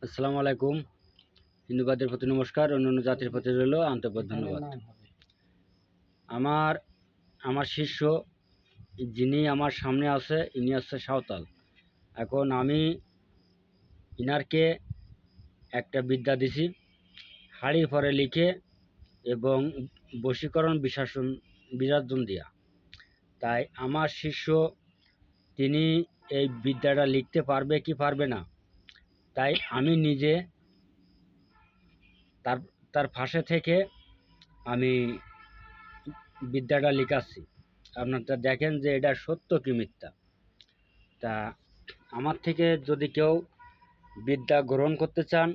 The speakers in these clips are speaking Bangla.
আসসালামু আলাইকুম। হিন্দুবাদের প্রতি নমস্কার, অন্যান্য জাতির প্রতি রইল আন্তরিক ধন্যবাদ। আমার আমার শিষ্য যিনি আমার সামনে আছে, ইনি হচ্ছে সাঁওতাল। এখন আমি ইনারকে একটা বিদ্যা দিছি, হাড়ির পরে লিখে এবং বশীকরণ বিরাজন দিয়া। তাই আমার শিষ্য তিনি এই বিদ্যাটা লিখতে পারবে কি পারবে না, তাই আমি নিজে তার তার পাশে থেকে আমি বিদ্যাটা লিখাচ্ছি। আপনারা দেখেন যে এটা সত্য কি মিথ্যা। তা আমার থেকে যদি কেউ বিদ্যা গ্রহণ করতে চান,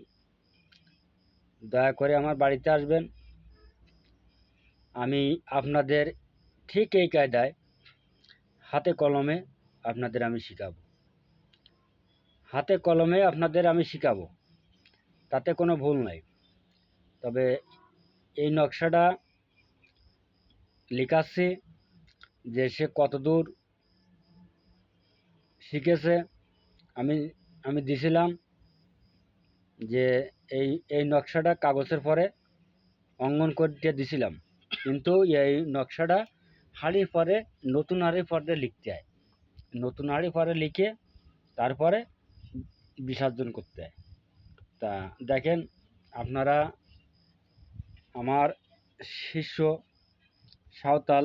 দয়া করে আমার বাড়িতে আসবেন। আমি আপনাদের ঠিক এই কায়দায় হাতে কলমে আপনাদের আমি শিখাবো। হাতে কলমে আপনাদের আমি শিখাবো, তাতে কোনো ভুল নাই। তবে এই নকশাটা লিখাচ্ছি যে সে কতদূর শিখেছে। আমি আমি দিছিলাম যে এই নকশাটা কাগজের পরে অঙ্কন করতে দিছিলাম, কিন্তু এই নকশাটা হাঁড়ির পরে নতুন হাঁড়ির পরে লিখতে হয়। নতুন হাঁড়ির পরে লিখে তারপরে বিসর্জন করতে হয়। তা দেখেন আপনারা, আমার শিষ্য সাঁওতাল,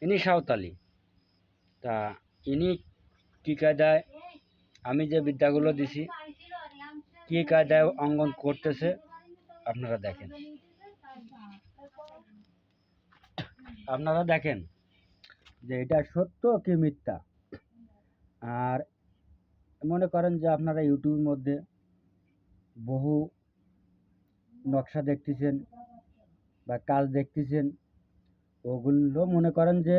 ইনি সাঁওতালি। তা ইনি কী কায়দায় আমি যে বিদ্যাগুলো দিছি কী কায়দায় অঙ্কন করতেছে আপনারা দেখেন। আপনারা দেখেন যে এটা সত্য কি মিথ্যা। আর মনে করেন যে আপনারা ইউটিউবের মধ্যে বহু নকশা দেখতেছেন বা কাজ দেখতেছেন, ওগুলো মনে করেন যে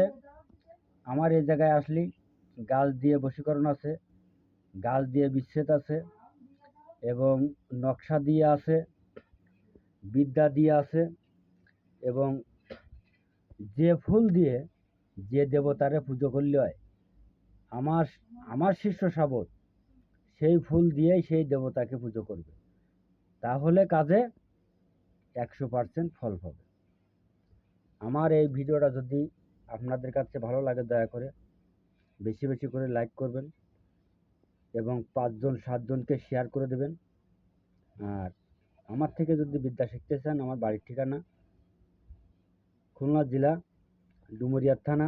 আমার এই জায়গায় আসলে গাছ দিয়ে বশীকরণ আছে, গাছ দিয়ে বিচ্ছেদ আছে এবং নকশা দিয়ে আছে, বিদ্যা দিয়ে আছে এবং যে ফুল দিয়ে যে দেবতারে পুজো করলে হয়, আমার আমার শিষ্য শাবক সেই ফুল দিয়েই সেই দেবতাকে পুজো করবে, তাহলে কাজে 100% ফল পাবে। আমার এই ভিডিওটা যদি আপনাদের কাছে ভালো লাগে, দয়া করে বেশি বেশি করে লাইক করবেন এবং 5-7জনকে শেয়ার করে দেবেন। আর আমার থেকে যদি বিদ্যা শিখতে চান, আমার বাড়ির ঠিকানা খুলনা জেলা ডুমুরিয়া থানা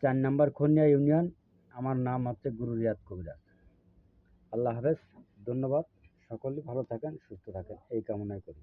4 নম্বর খনিয়া ইউনিয়ন। আমার নাম হচ্ছে গুরু রিয়াদ কবিরাজ। আল্লাহ হাফেজ, ধন্যবাদ। সকলেই ভালো থাকেন, সুস্থ থাকেন এই কামনাই করি।